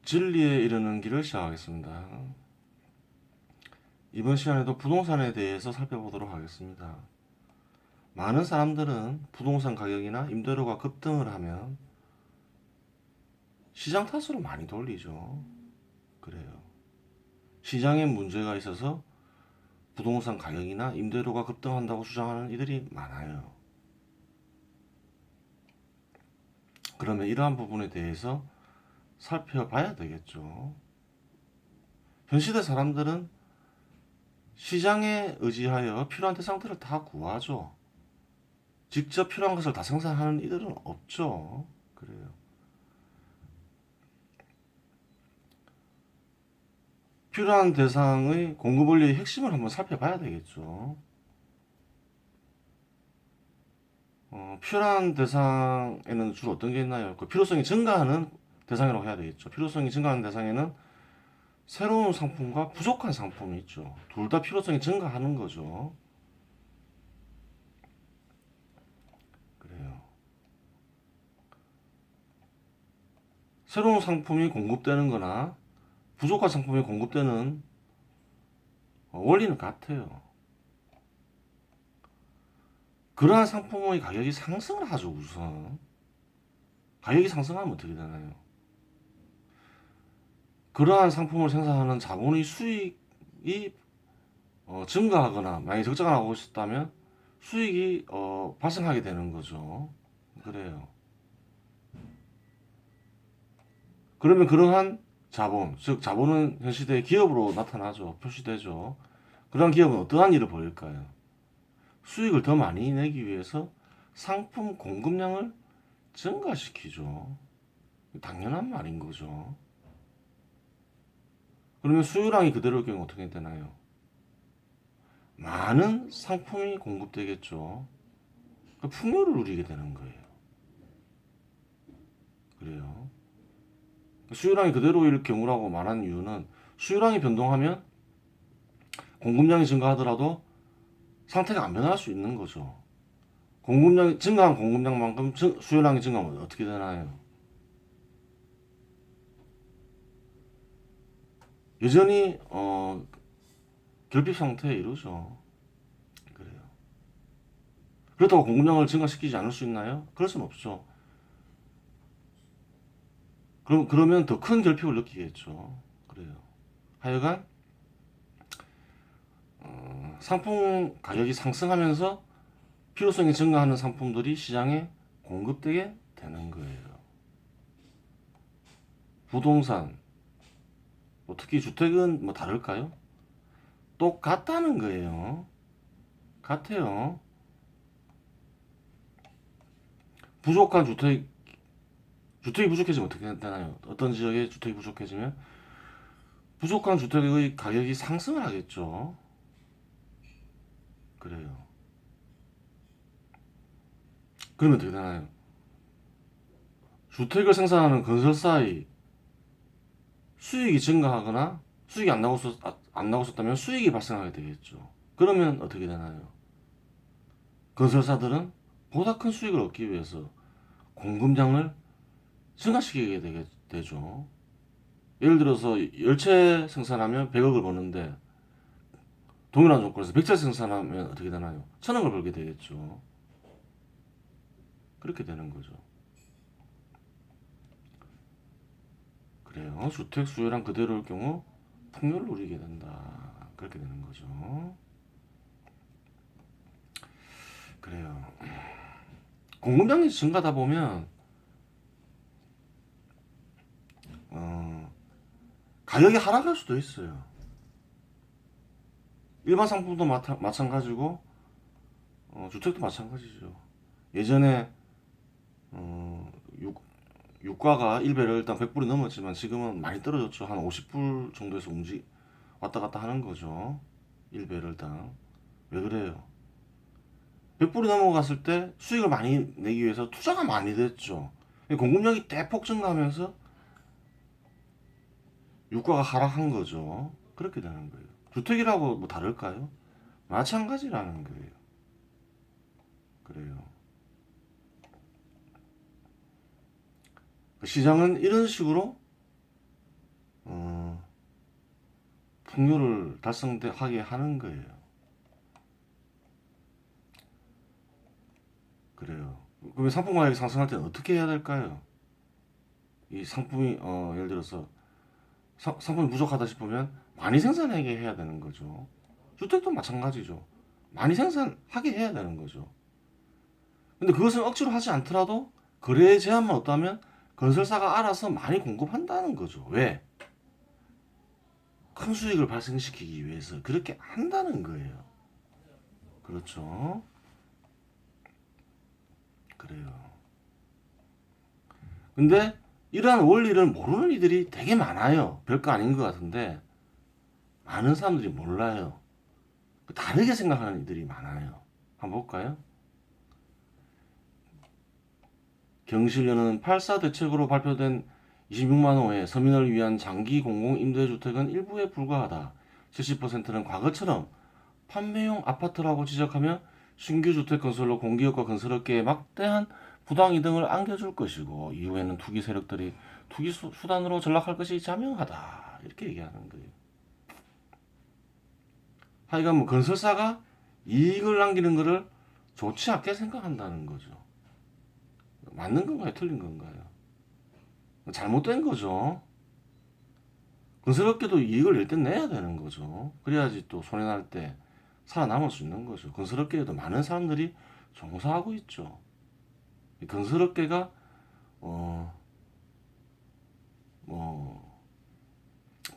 진리에 이르는 길을 시작하겠습니다. 이번 시간에도 부동산에 대해서 살펴보도록 하겠습니다. 많은 사람들은 부동산 가격이나 임대료가 급등을 하면 시장 탓으로 많이 돌리죠. 그래요. 시장에 문제가 있어서 부동산 가격이나 임대료가 급등한다고 주장하는 이들이 많아요. 그러면 이러한 부분에 대해서 살펴봐야 되겠죠. 현 시대 사람들은 시장에 의지하여 필요한 대상들을 다 구하죠. 직접 필요한 것을 다 생산하는 이들은 없죠. 그래요. 필요한 대상의 공급 원리의 핵심을 한번 살펴봐야 되겠죠. 필요한 대상에는 주로 어떤 게 있나요? 그 필요성이 증가하는 대상이라고 해야 되겠죠. 필요성이 증가하는 대상에는 새로운 상품과 부족한 상품이 있죠. 둘 다 필요성이 증가하는 거죠. 그래요. 새로운 상품이 공급되는 거나 부족한 상품이 공급되는 원리는 같아요. 그러한 상품의 가격이 상승을 하죠, 우선. 가격이 상승하면 어떻게 되나요? 그러한 상품을 생산하는 자본의 수익이 증가하거나 만약에 적자가 나고 있었다면 수익이 발생하게 되는 거죠. 그래요. 그러면 그러한 자본, 즉 자본은 현 시대의 기업으로 나타나죠. 표시되죠. 그러한 기업은 어떠한 일을 벌일까요? 수익을 더 많이 내기 위해서 상품 공급량을 증가시키죠. 당연한 말인 거죠. 그러면 수요량이 그대로일 경우 어떻게 되나요? 많은 상품이 공급되겠죠. 풍요를 누리게 되는 거예요. 그래요. 수요량이 그대로일 경우라고 말하는 이유는 수요량이 변동하면 공급량이 증가하더라도 상태가 안 변할 수 있는 거죠. 공급량이 증가한 공급량만큼 수요량이 증가하면 어떻게 되나요? 여전히 결핍 상태에 이르죠. 그래요. 그렇다고 공급량을 증가시키지 않을 수 있나요? 그럴 수는 없죠. 그러면 더 큰 결핍을 느끼겠죠. 그래요. 하여간 상품 가격이 상승하면서 필요성이 증가하는 상품들이 시장에 공급되게 되는 거예요. 부동산, 뭐 특히 주택은 뭐 다를까요? 똑같다는 거예요. 같아요. 부족한 주택이 부족해지면 어떻게 되나요? 어떤 지역에 주택이 부족해지면 부족한 주택의 가격이 상승을 하겠죠. 그래요. 그러면 어떻게 되나요? 주택을 생산하는 건설사의 수익이 증가하거나 수익이 안 나고 있었다면 수익이 발생하게 되겠죠. 그러면 어떻게 되나요? 건설사들은 보다 큰 수익을 얻기 위해서 공급량을 증가시키게 되죠. 예를 들어서 열채 생산하면 100억을 버는데 동일한 조건에서 100채 생산하면 어떻게 되나요? 1000억을 벌게 되겠죠. 그렇게 되는 거죠. 그래요. 주택 수요량 그대로일 경우 풍요를 누리게 된다. 그렇게 되는 거죠. 그래요. 공급량이 증가하다 보면 어, 가격이 하락할 수도 있어요. 일반 상품도 마찬가지고 주택도 마찬가지죠. 예전에 어, 유, 유가가 1배를 일단 100불이 넘었지만 지금은 많이 떨어졌죠. 한 50불 정도에서 왔다 갔다 하는 거죠. 1배럴당. 왜 그래요? 100불이 넘어갔을 때 수익을 많이 내기 위해서 투자가 많이 됐죠. 공급량이 대폭 증가하면서 유가가 하락한 거죠. 그렇게 되는 거예요. 주택이라고 뭐 다를까요? 마찬가지라는 거예요. 그래요. 시장은 이런 식으로 풍요를 달성하게 하는 거예요. 그래요. 그러면 상품 가격이 상승할 때는 어떻게 해야 될까요? 이 상품이 예를 들어서 상품이 부족하다 싶으면 많이 생산하게 해야 되는 거죠. 주택도 마찬가지죠. 많이 생산하게 해야 되는 거죠. 근데 그것을 억지로 하지 않더라도 거래 제한만 없다면 건설사가 알아서 많이 공급한다는 거죠. 왜? 큰 수익을 발생시키기 위해서 그렇게 한다는 거예요. 그렇죠. 그래요. 근데 이러한 원리를 모르는 이들이 되게 많아요. 별거 아닌 것 같은데 많은 사람들이 몰라요. 다르게 생각하는 이들이 많아요. 한번 볼까요? 경실련은 8사 대책으로 발표된 26만 호의 서민을 위한 장기 공공 임대주택은 일부에 불과하다. 70%는 과거처럼 판매용 아파트라고 지적하며 신규 주택 건설로 공기업과 건설업계에 막대한 부당 이득을 안겨줄 것이고 이후에는 투기 세력들이 투기 수단으로 전락할 것이 자명하다. 이렇게 얘기하는 거예요. 하여간 뭐 건설사가 이익을 남기는 것을 좋지 않게 생각한다는 거죠. 맞는 건가요? 틀린 건가요? 잘못된 거죠. 건설업계도 이익을 낼 때 내야 되는 거죠. 그래야지 또 손해날 때 살아남을 수 있는 거죠. 건설업계에도 많은 사람들이 종사하고 있죠. 건설업계가 어, 뭐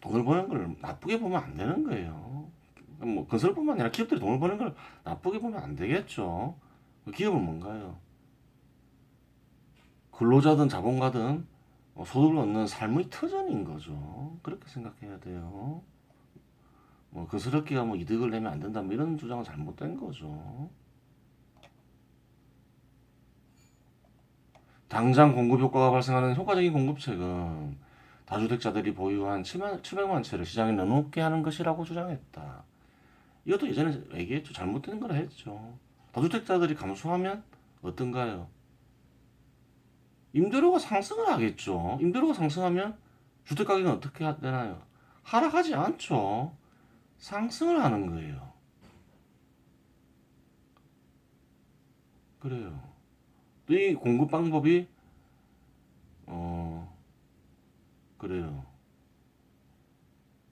돈을 버는 걸 나쁘게 보면 안 되는 거예요. 뭐 건설뿐만 아니라 기업들이 돈을 버는 걸 나쁘게 보면 안 되겠죠. 기업은 뭔가요? 근로자든 자본가든 소득을 얻는 삶의 터전인 거죠. 그렇게 생각해야 돼요. 뭐 건설업계가 뭐 이득을 내면 안 된다 뭐 이런 주장은 잘못된 거죠. 당장 공급 효과가 발생하는 효과적인 공급책은 다주택자들이 보유한 700만 채를 시장에 내놓게 하는 것이라고 주장했다. 이것도 예전에 얘기했죠. 잘못된 거라 했죠. 다주택자들이 감소하면 어떤가요? 임대료가 상승을 하겠죠. 임대료가 상승하면 주택 가격은 어떻게 되나요? 하락하지 않죠. 상승을 하는 거예요. 그래요. 이 공급 방법이 어 그래요.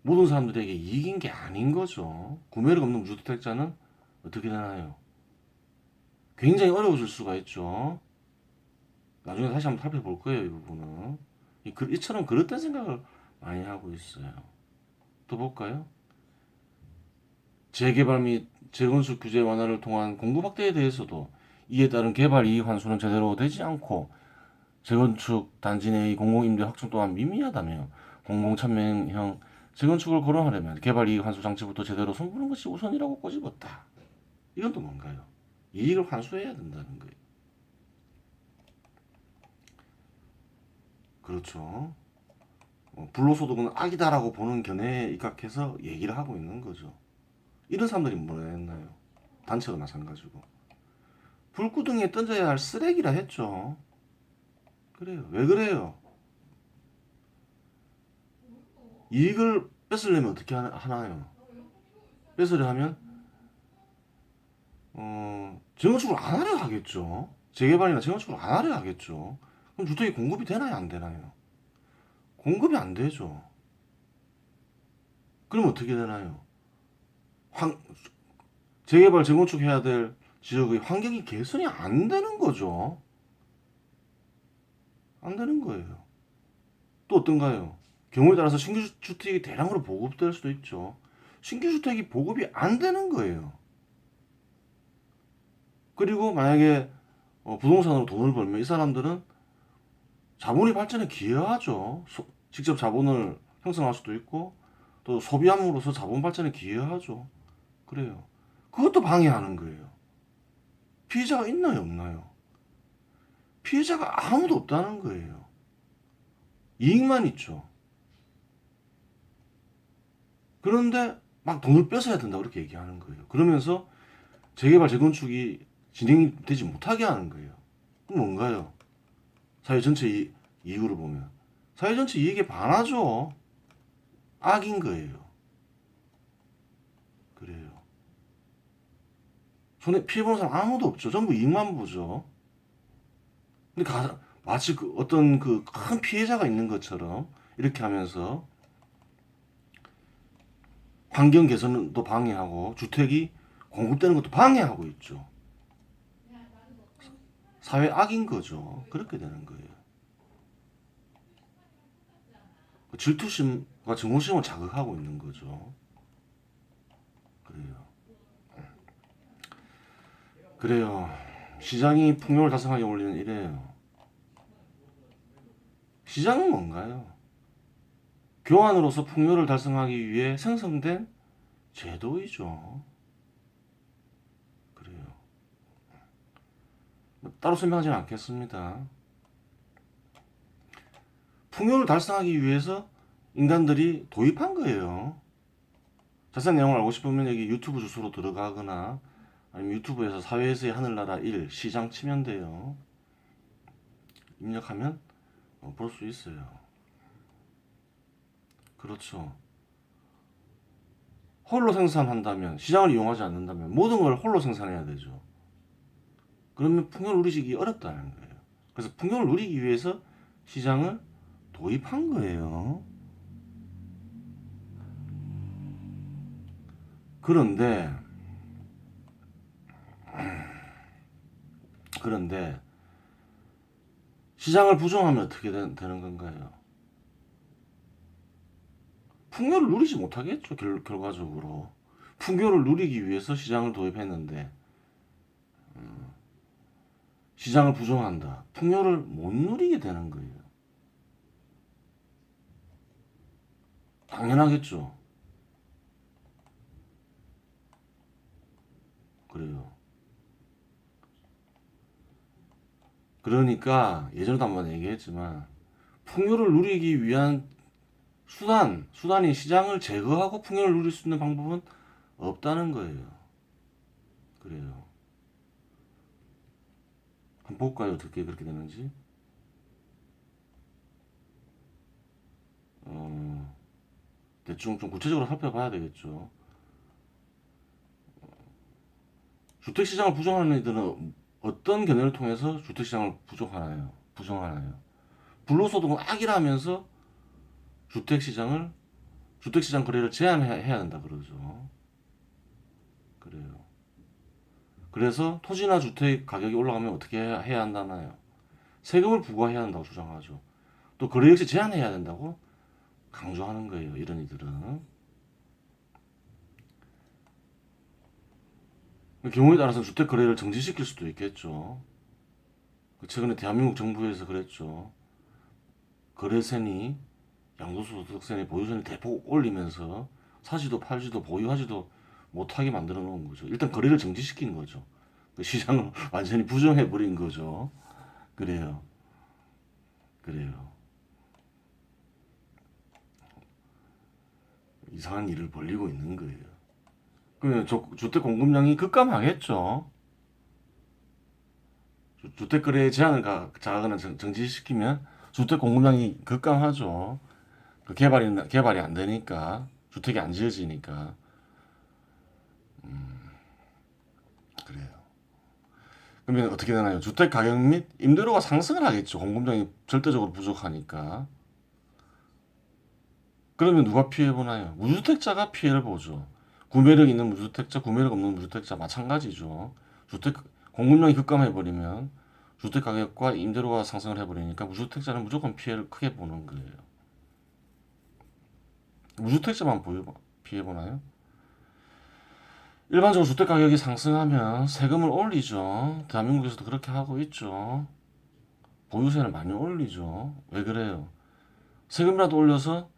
모든 사람들에게 이익인 게 아닌 거죠. 구매력 없는 무주택자는 어떻게 되나요? 굉장히 어려워질 수가 있죠. 나중에 다시 한번 살펴볼 거예요, 이 부분은. 이처럼 그릇된 생각을 많이 하고 있어요. 또 볼까요? 재개발 및 재건축 규제 완화를 통한 공급 확대에 대해서도 이에 따른 개발 이익 환수는 제대로 되지 않고 재건축 단지 내의 공공임대 확충 또한 미미하다며 공공참여형 재건축을 거론하려면 개발 이익 환수 장치부터 제대로 손보는 것이 우선이라고 꼬집었다. 이건 또 뭔가요? 이익을 환수해야 된다는 거예요. 그렇죠. 불로소득은 악이다라고 보는 견해에 입각해서 얘기를 하고 있는 거죠. 이런 사람들이 뭐라 했나요? 단체가 마찬가지고. 불구덩이에 던져야 할 쓰레기라 했죠. 그래요. 왜 그래요? 이익을 뺏으려면 어떻게 하나요? 뺏으려 하면 재건축을 안 하려 하겠죠. 재개발이나 재건축을 안 하려 하겠죠. 그럼 주택이 공급이 되나요? 안 되나요? 공급이 안 되죠. 그럼 어떻게 되나요? 환, 재개발, 재건축 해야 될 지역의 환경이 개선이 안 되는 거죠. 안 되는 거예요. 또 어떤가요? 경우에 따라서 신규 주택이 대량으로 보급될 수도 있죠. 신규 주택이 보급이 안 되는 거예요. 그리고 만약에 부동산으로 돈을 벌면 이 사람들은 자본의 발전에 기여하죠. 직접 자본을 형성할 수도 있고 또 소비함으로써 자본 발전에 기여하죠. 그래요. 그것도 방해하는 거예요. 피해자가 있나요, 없나요? 피해자가 아무도 없다는 거예요. 이익만 있죠. 그런데 막 돈을 뺏어야 된다 그렇게 얘기하는 거예요. 그러면서 재개발 재건축이 진행이 되지 못하게 하는 거예요. 그럼 뭔가요? 사회 전체 이익으로 보면 사회 전체 이익에 반하죠. 악인 거예요. 손해 피해 보는 사람 아무도 없죠. 전부 이익만 보죠. 근데 마치 어떤 그 큰 피해자가 있는 것처럼 이렇게 하면서 환경 개선도 방해하고 주택이 공급되는 것도 방해하고 있죠. 사회 악인 거죠. 그렇게 되는 거예요. 질투심과 증오심을 자극하고 있는 거죠. 그래요. 그래요. 시장이 풍요를 달성하게 올리는 이래요. 시장은 뭔가요? 교환으로서 풍요를 달성하기 위해 생성된 제도이죠. 그래요. 따로 설명하지는 않겠습니다. 풍요를 달성하기 위해서 인간들이 도입한 거예요. 자세한 내용을 알고 싶으면 여기 유튜브 주소로 들어가거나 아니면 유튜브에서 사회에서의 하늘나라 1 시장 치면 돼요. 입력하면 볼 수 있어요. 그렇죠. 홀로 생산한다면, 시장을 이용하지 않는다면 모든 걸 홀로 생산해야 되죠. 그러면 풍요를 누리기 어렵다는 거예요. 그래서 풍요를 누리기 위해서 시장을 도입한 거예요. 그런데 시장을 부정하면 어떻게 되는 건가요? 풍요를 누리지 못하겠죠. 결과적으로 풍요를 누리기 위해서 시장을 도입했는데 시장을 부정한다. 풍요를 못 누리게 되는 거예요. 당연하겠죠. 그래요. 그러니까 예전에도 한번 얘기했지만 풍요를 누리기 위한 수단이 시장을 제거하고 풍요를 누릴 수 있는 방법은 없다는 거예요. 그래요. 한번 볼까요? 어떻게 그렇게 되는지. 대충 좀 구체적으로 살펴봐야 되겠죠. 주택시장을 부정하는 이들은 어떤 견해를 통해서 주택시장을 부정하나요? 불로소득은 악이라면서 주택시장을 주택시장 거래를 제한해야 된다 그러죠. 그래요. 그래서 토지나 주택 가격이 올라가면 어떻게 해야 한다나요? 세금을 부과해야 한다고 주장하죠. 또 거래 역시 제한해야 된다고 강조하는 거예요. 이런 이들은. 경우에 따라서 주택 거래를 정지시킬 수도 있겠죠. 최근에 대한민국 정부에서 그랬죠. 거래세니 양도소득세니 보유세니 대폭 올리면서 사지도 팔지도 보유하지도 못하게 만들어 놓은 거죠. 일단 거래를 정지시킨 거죠. 그 시장을 완전히 부정해 버린 거죠. 그래요. 그래요. 이상한 일을 벌리고 있는 거예요. 그러면 주택 공급량이 급감하겠죠. 주택 거래 제한을 자하거나 정지시키면 주택 공급량이 급감하죠. 그 개발이 안 되니까 주택이 안 지어지니까. 그래요. 그러면 어떻게 되나요? 주택 가격 및 임대료가 상승을 하겠죠. 공급량이 절대적으로 부족하니까. 그러면 누가 피해 보나요? 무주택자가 피해를 보죠. 구매력 있는 무주택자, 구매력 없는 무주택자 마찬가지죠. 주택 공급량이 급감해 버리면 주택 가격과 임대료가 상승을 해 버리니까 무주택자는 무조건 피해를 크게 보는 거예요. 무주택자만 피해 보나요? 일반적으로 주택 가격이 상승하면 세금을 올리죠. 대한민국에서도 그렇게 하고 있죠. 보유세를 많이 올리죠. 왜 그래요? 세금이라도 올려서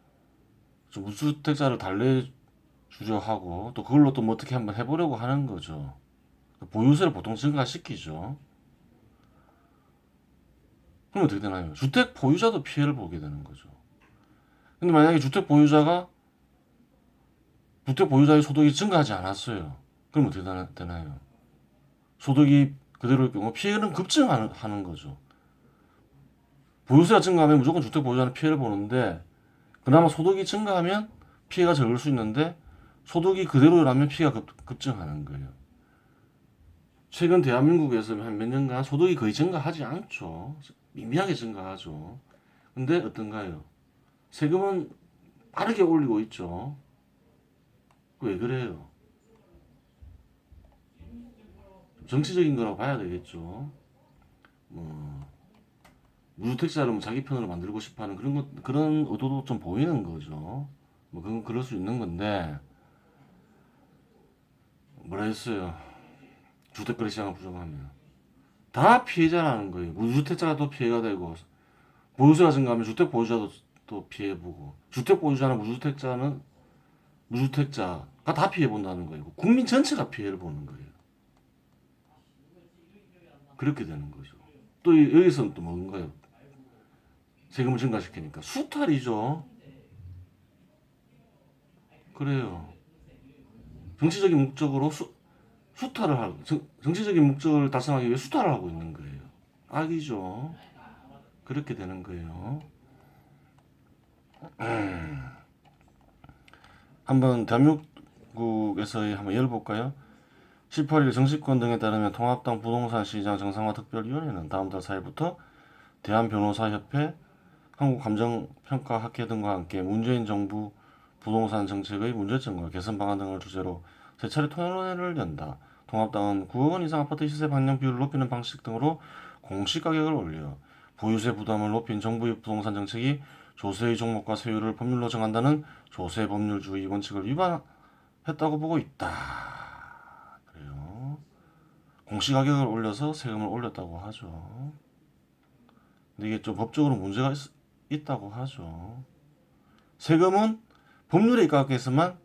좀 무주택자를 달래주려 하고 또 그걸로 또 뭐 어떻게 한번 해보려고 하는 거죠. 보유세를 보통 증가시키죠. 그럼 어떻게 되나요? 주택 보유자도 피해를 보게 되는 거죠. 근데 만약에 주택 보유자의 소득이 증가하지 않았어요. 그럼 어떻게 되나요? 소득이 그대로일 경우 피해는 급증하는 거죠. 보유세가 증가하면 무조건 주택 보유자는 피해를 보는데 그나마 소득이 증가하면 피해가 적을 수 있는데 소득이 그대로라면 피해가 급증하는 거예요. 최근 대한민국에서 한 몇 년간 소득이 거의 증가하지 않죠. 미미하게 증가하죠. 근데 어떤가요? 세금은 빠르게 올리고 있죠. 왜 그래요? 정치적인 거라고 봐야 되겠죠. 뭐 무주택자를 뭐 자기 편으로 만들고 싶어하는 그런 의도도 좀 보이는 거죠. 뭐 그건 그럴 수 있는 건데 뭐라 했어요? 주택거래 시장을 부정하면 다 피해자라는 거예요. 무주택자가 또 피해가 되고 보유세가 증가하면 주택 보유자도 또 피해 보고 주택 보유자나 무주택자가 다 피해 본다는 거예요. 국민 전체가 피해를 보는 거예요. 그렇게 되는 거죠. 또 여기서는 또 뭔가요? 세금을 증가시키니까 수탈이죠. 그래요. 정치적인 목적으로 수탈을 하고 정치적인 목적을 달성하기 위해 수탈을 하고 있는 거예요. 악이죠. 그렇게 되는 거예요. 한번 대한민국에서의 한번 열어볼까요? 18일 정치권 등에 따르면 통합당 부동산 시장 정상화 특별위원회는 다음 달 4일부터 대한변호사협회, 한국감정평가학회 등과 함께 문재인 정부 부동산 정책의 문제점과 개선 방안 등을 주제로 세 차례 토론회를 연다. 통합당은 9억 원 이상 아파트 시세 반영 비율을 높이는 방식 등으로 공시 가격을 올려 보유세 부담을 높인 정부의 부동산 정책이 조세의 종목과 세율을 법률로 정한다는 조세 법률주의 원칙을 위반했다고 보고 있다. 그래요. 공시 가격을 올려서 세금을 올렸다고 하죠. 근데 이게 좀 법적으로 문제가 있다고 하죠. 세금은 법률에 입각해서만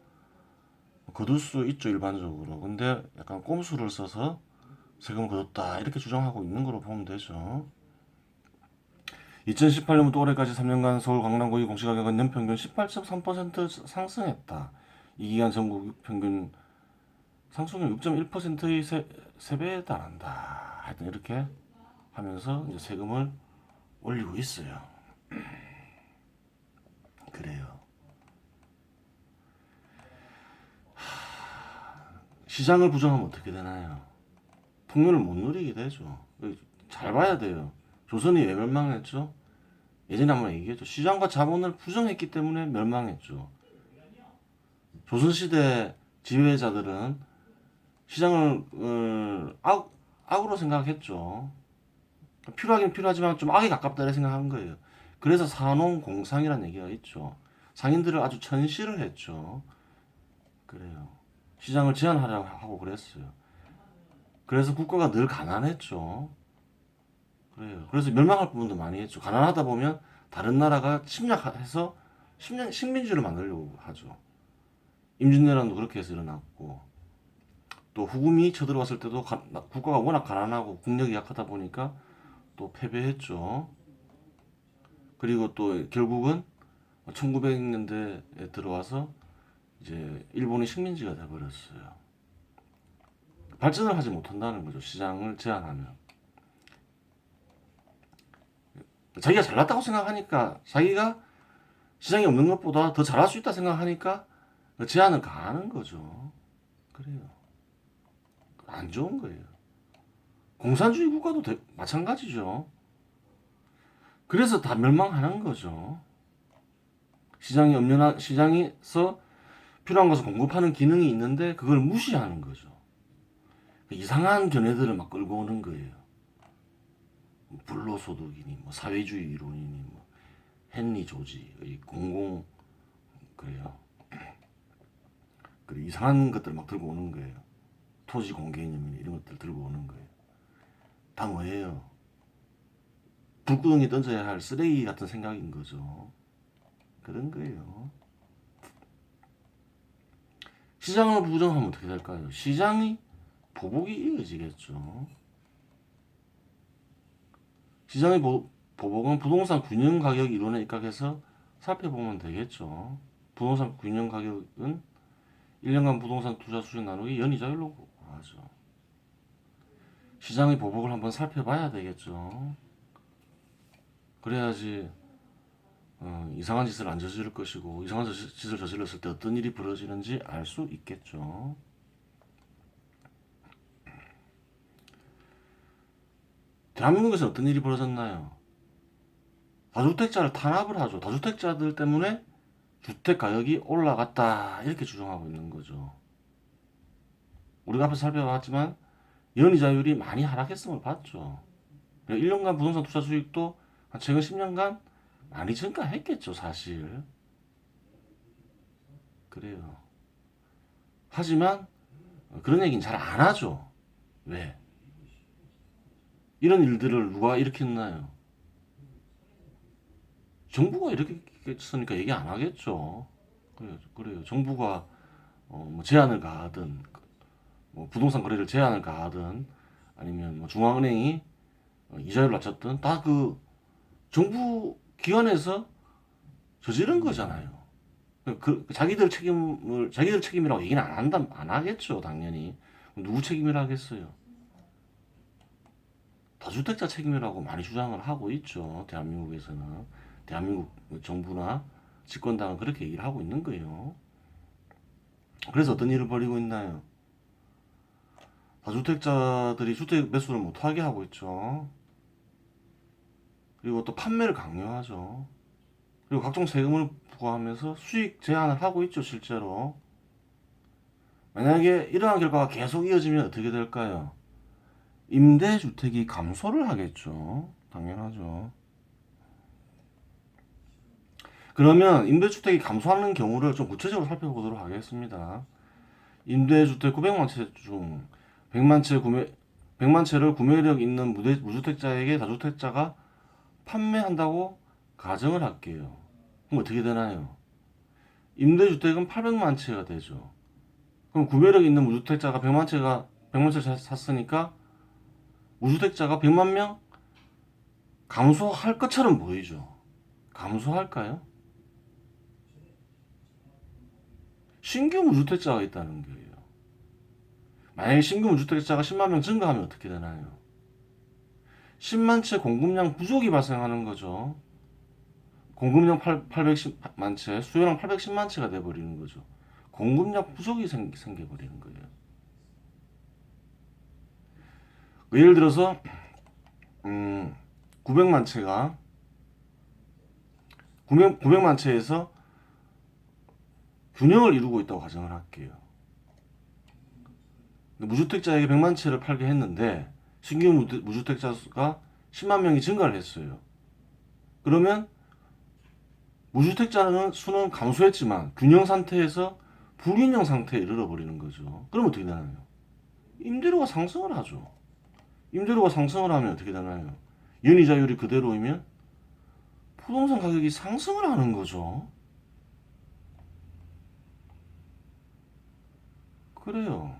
거둘 수 있죠, 일반적으로. 근데 약간 꼼수를 써서 세금을 거뒀다 이렇게 주장하고 있는 거로 보면 되죠. 2018년부터 올해까지 3년간 서울 강남구의 공시가격은 연평균 18.3% 상승했다. 이 기간 전국 평균 상승률 6.1%의 세배에 달한다. 하여튼 이렇게 하면서 이제 세금을 올리고 있어요. 그래요. 시장을 부정하면 어떻게 되나요? 풍요를 못 누리게 되죠. 잘 봐야 돼요. 조선이 왜 멸망했죠? 예전에 한번 얘기했죠. 시장과 자본을 부정했기 때문에 멸망했죠. 조선시대 지배자들은 시장을 악으로 생각했죠. 필요하긴 필요하지만 좀 악에 가깝다 생각한 거예요. 그래서 산농공상이라는 얘기가 있죠. 상인들을 아주 천시를 했죠. 그래요. 시장을 제한하려고 하고 그랬어요. 그래서 국가가 늘 가난했죠. 그래요. 그래서 멸망할 부분도 많이 했죠. 가난하다 보면 다른 나라가 침략해서 식민지를 만들려고 하죠. 임진왜란도 그렇게 해서 일어났고 또 후금이 쳐들어왔을 때도 국가가 워낙 가난하고 국력이 약하다 보니까 또 패배했죠. 그리고 또 결국은 1900년대에 들어와서 이제 일본이 식민지가 돼버렸어요. 발전을 하지 못한다는 거죠. 시장을 제한하면. 자기가 잘났다고 생각하니까 자기가 시장이 없는 것보다 더 잘할 수 있다 생각하니까 제한을 가하는 거죠. 그래요. 안 좋은 거예요. 공산주의 국가도 마찬가지죠. 그래서 다 멸망하는 거죠. 시장에서 필요한 것을 공급하는 기능이 있는데 그걸 무시하는 거죠. 이상한 견해들을 막 끌고 오는 거예요. 불로소득이니 뭐 사회주의 이론이니 뭐 헨리 조지의 공공 그래요. 그리고 이상한 것들 막 들고 오는 거예요. 토지 공개념이니 이런 것들 들고 오는 거예요. 다 뭐예요? 불구덩이 던져야 할 쓰레기 같은 생각인 거죠. 그런 거예요. 시장을 부정하면 어떻게 될까요? 시장이 보복이 이어지겠죠. 시장의 보복은 부동산 균형 가격 이론에 입각해서 살펴보면 되겠죠. 부동산 균형 가격은 1년간 부동산 투자 수익 나누기 연이자율로 하죠. 시장의 보복을 한번 살펴봐야 되겠죠. 그래야지 이상한 짓을 안 저지를 것이고 이상한 짓을 저질렀을 때 어떤 일이 벌어지는지 알 수 있겠죠. 대한민국에서 어떤 일이 벌어졌나요? 다주택자를 탄압을 하죠. 다주택자들 때문에 주택 가격이 올라갔다 이렇게 주장하고 있는 거죠. 우리가 앞에서 살펴봤지만 연이자율이 많이 하락했음을 봤죠. 1년간 부동산 투자 수익도 최근 10년간 많이 증가했겠죠, 사실. 그래요. 하지만 그런 얘기는 잘 안 하죠. 왜? 이런 일들을 누가 일으켰나요? 정부가 일으켰으니까 얘기 안 하겠죠. 그래요. 정부가 뭐 제한을 가하든 뭐 부동산 거래를 제한을 가하든 아니면 뭐 중앙은행이 이자율을 낮췄든 다 그 정부 기관에서 저지른 거잖아요. 자기들 책임이라고 얘기는 안 하겠죠, 당연히. 누구 책임이라 하겠어요? 다주택자 책임이라고 많이 주장을 하고 있죠, 대한민국에서는. 대한민국 정부나 집권당은 그렇게 얘기를 하고 있는 거예요. 그래서 어떤 일을 벌이고 있나요? 다주택자들이 주택 매수를 못하게 하고 있죠. 그리고 또 판매를 강요하죠. 그리고 각종 세금을 부과하면서 수익 제한을 하고 있죠, 실제로. 만약에 이러한 결과가 계속 이어지면 어떻게 될까요? 임대주택이 감소를 하겠죠. 당연하죠. 그러면 임대주택이 감소하는 경우를 좀 구체적으로 살펴보도록 하겠습니다. 임대주택 900만 채 중 100만 채를 구매력 있는 무주택자에게 다주택자가 판매한다고 가정을 할게요. 그럼 어떻게 되나요? 임대주택은 800만 채가 되죠. 그럼 구매력 있는 무주택자가 100만 채 샀으니까 무주택자가 100만 명 감소할 것처럼 보이죠. 감소할까요? 신규 무주택자가 있다는 거예요. 만약에 신규 무주택자가 10만 명 증가하면 어떻게 되나요? 10만 채 공급량 부족이 발생하는 거죠. 공급량 810만 채, 수요량 810만 채가 돼버리는 거죠. 공급량 부족이 생겨버리는 거예요. 예를 들어서 900만 채가 900만 채에서 균형을 이루고 있다고 가정을 할게요. 무주택자에게 100만 채를 팔게 했는데 신규 무주택자가 10만 명이 증가를 했어요. 그러면 무주택자는 수는 감소했지만 균형 상태에서 불균형 상태에 이르러 버리는 거죠. 그럼 어떻게 되나요? 임대료가 상승을 하죠. 임대료가 상승을 하면 어떻게 되나요? 연이자율이 그대로이면 부동산 가격이 상승을 하는 거죠. 그래요.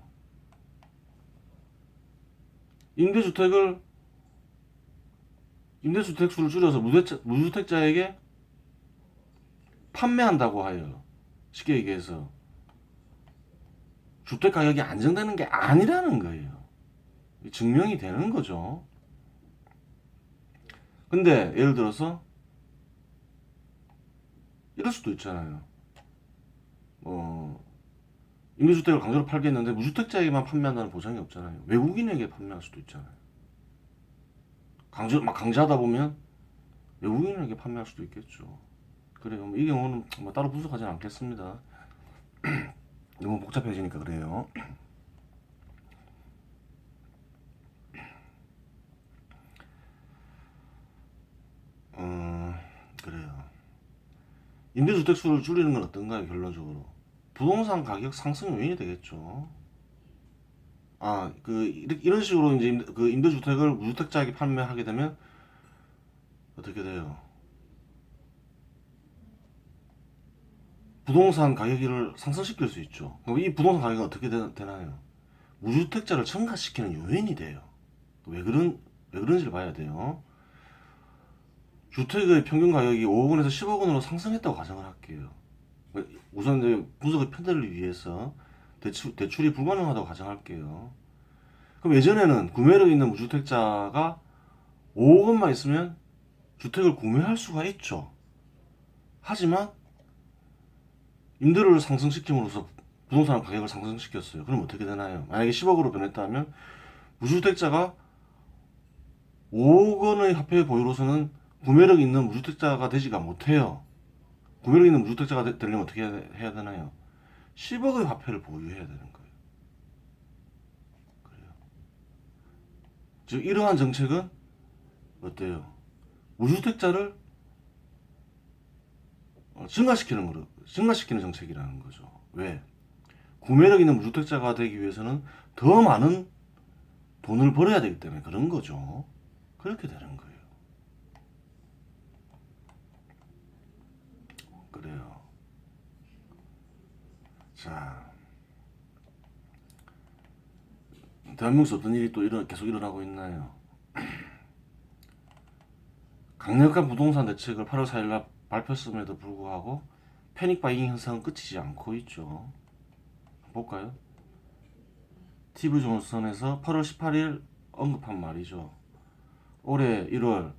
임대주택 수를 줄여서 무주택자에게 판매한다고 하여 쉽게 얘기해서 주택 가격이 안정되는 게 아니라는 거예요. 증명이 되는 거죠. 근데 예를 들어서 이럴 수도 있잖아요. 임대주택을 강제로 팔겠는데 무주택자에게만 판매한다는 보장이 없잖아요. 외국인에게 판매할 수도 있잖아요. 강제하다 보면 외국인에게 판매할 수도 있겠죠. 그래요. 이 경우는 따로 분석하지는 않겠습니다. 너무 복잡해지니까 그래요. 그래요. 임대주택 수를 줄이는 건 어떤가요, 결론적으로? 부동산 가격 상승 요인이 되겠죠. 이런 식으로 이제 임대주택을 무주택자에게 판매하게 되면 어떻게 돼요? 부동산 가격을 상승시킬 수 있죠. 그럼 이 부동산 가격은 어떻게 되나요? 무주택자를 증가시키는 요인이 돼요. 왜 그런지를 봐야 돼요. 주택의 평균 가격이 5억 원에서 10억 원으로 상승했다고 가정을 할게요. 우선 이제 분석의 편대를 위해서 대출이 불가능하다고 가정할게요. 그럼 예전에는 구매력 있는 무주택자가 5억 원만 있으면 주택을 구매할 수가 있죠. 하지만 임대료를 상승시킴으로써 부동산 가격을 상승시켰어요. 그럼 어떻게 되나요? 만약에 10억으로 변했다면 무주택자가 5억 원의 화폐 보유로서는 구매력 있는 무주택자가 되지가 못해요. 구매력 있는 무주택자가 되려면 어떻게 해야 되나요? 10억의 화폐를 보유해야 되는 거예요. 그래요. 즉 이러한 정책은 어때요? 무주택자를 증가시키는 정책이라는 거죠. 왜? 구매력 있는 무주택자가 되기 위해서는 더 많은 돈을 벌어야 되기 때문에 그런 거죠. 그렇게 되는 거예요. 그래요. 자, 대한민국에서 어떤 일이 또 계속 일어나고 있나요? 강력한 부동산 대책을 8월 4일날 발표했음에도 불구하고 패닉 바이잉 현상은 끝이지 않고 있죠. 볼까요? TV조선에서 8월 18일 언급한 말이죠. 올해 1월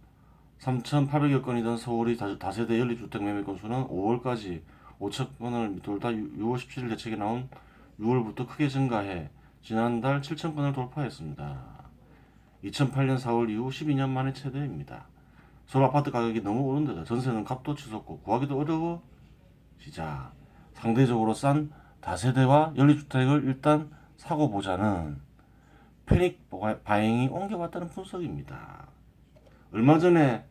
3,800여 건이던 서울의 다세대 연립주택 매매 건수는 5월까지 5천 건을 밑돌다 6월 17일 대책에 나온 6월부터 크게 증가해 지난달 7천 건을 돌파했습니다. 2008년 4월 이후 12년 만에 최대입니다. 서울 아파트 가격이 너무 오른데다 전세는 값도 치솟고 구하기도 어려워지자 상대적으로 싼 다세대와 연립주택을 일단 사고 보자는 패닉 바잉이 옮겨왔다는 분석입니다. 얼마 전에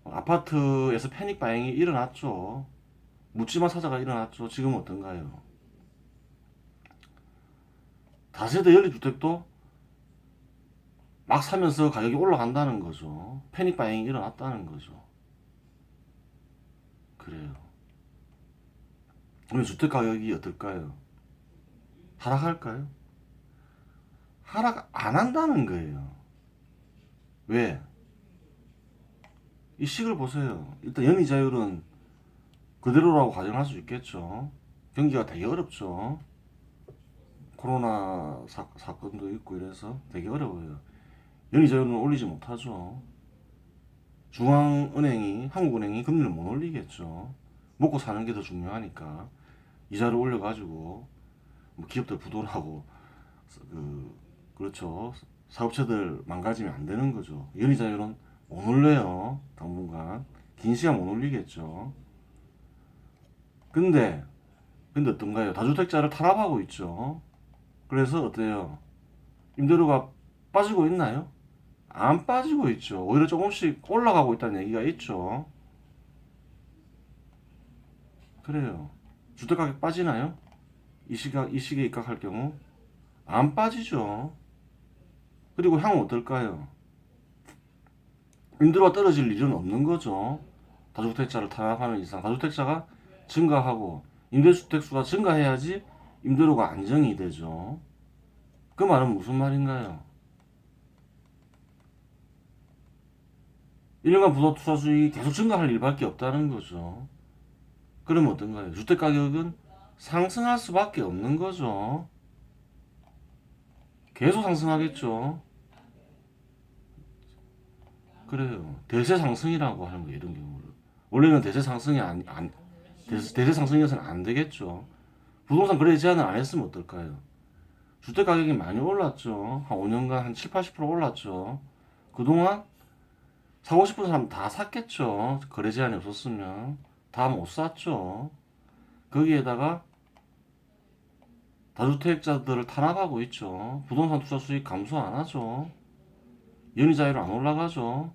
아파트에서 패닉 바잉이 일어났죠. 묻지마 사자가 일어났죠. 지금 어떤가요? 다세대 연립주택도 막 사면서 가격이 올라간다는 거죠. 패닉 바잉이 일어났다는 거죠. 그래요. 그러면 주택 가격이 어떨까요? 하락할까요? 하락 안 한다는 거예요. 왜? 이 식을 보세요. 일단 연이자율은 그대로라고 가정할 수 있겠죠. 경기가 되게 어렵죠. 코로나 사건도 있고 이래서 되게 어려워요. 연이자율은 올리지 못하죠. 중앙은행이, 한국은행이 금리를 못 올리겠죠. 먹고 사는 게 더 중요하니까 이자를 올려가지고 뭐 기업들 부도나고 그렇죠. 사업체들 망가지면 안 되는 거죠. 연이자율은 못 올려요. 당분간 긴 시간 못 올리겠죠. 근데 어떤가요? 다주택자를 탄압하고 있죠. 그래서 어때요? 임대료가 빠지고 있나요? 안 빠지고 있죠. 오히려 조금씩 올라가고 있다는 얘기가 있죠. 그래요. 주택가격 빠지나요? 이 시기에 입각할 경우 안 빠지죠. 그리고 향후 어떨까요? 임대료가 떨어질 일은 없는 거죠. 다주택자를 탄압하는 이상 다주택자가 증가하고 임대주택 수가 증가해야지 임대료가 안정이 되죠. 그 말은 무슨 말인가요? 1년간 부동산 수익이 계속 증가할 일밖에 없다는 거죠. 그러면 어떤가요? 주택 가격은 상승할 수밖에 없는 거죠. 계속 상승하겠죠. 그래요. 대세 상승이라고 하는 거예요. 이런 경우를. 원래는 대세 상승이어서는 안 되겠죠. 부동산 거래 제한을 안 했으면 어떨까요? 주택 가격이 많이 올랐죠. 한 5년간 한 7, 80% 올랐죠. 그동안 사고 싶은 사람 다 샀겠죠. 거래 제한이 없었으면. 다 못 샀죠. 거기에다가 다주택자들을 탄압하고 있죠. 부동산 투자 수익 감소 안 하죠. 연이자율 안 올라가죠.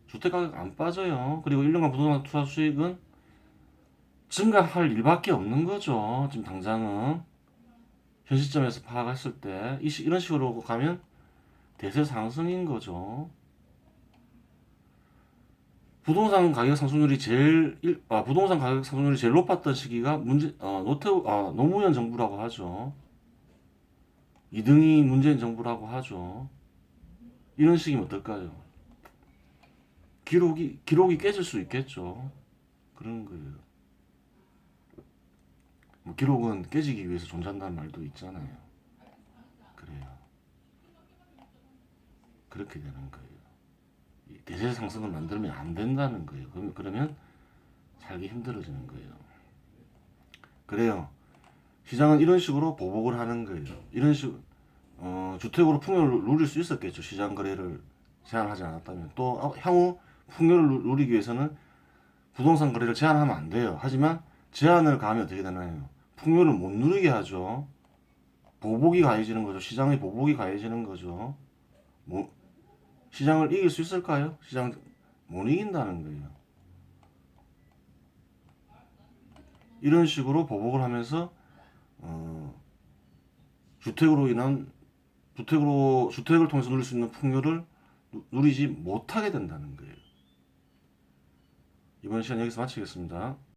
주택가격 안 빠져요. 그리고 1년간 부동산 투자 수익은 증가할 일밖에 없는 거죠. 지금 당장은 현 시점에서 파악했을 때 이런 식으로 가면 대세 상승인 거죠. 부동산 가격 상승률이 제일 높았던 시기가 노무현 정부라고 하죠. 2등이 문재인 정부라고 하죠. 이런 식이면 어떨까요? 기록이 깨질 수 있겠죠. 그런 거예요. 뭐 기록은 깨지기 위해서 존재한다는 말도 있잖아요. 그래요. 그렇게 되는 거예요. 대세 상승을 만들면 안 된다는 거예요. 그러면 살기 힘들어지는 거예요. 그래요. 시장은 이런 식으로 보복을 하는 거예요. 이런 식 주택으로 풍요를 누릴 수 있었겠죠. 시장 거래를 제한하지 않았다면. 또 향후 풍요를 누리기 위해서는 부동산 거래를 제한하면 안 돼요. 하지만 제한을 가하면 어떻게 되나요? 풍요를 못 누리게 하죠. 보복이 가해지는 거죠. 시장의 보복이 가해지는 거죠. 뭐, 시장을 이길 수 있을까요? 시장 못 이긴다는 거예요. 이런 식으로 보복을 하면서 어, 주택으로 인한 주택을 통해서 누릴 수 있는 풍요를 누리지 못하게 된다는 거예요. 이번 시간 여기서 마치겠습니다.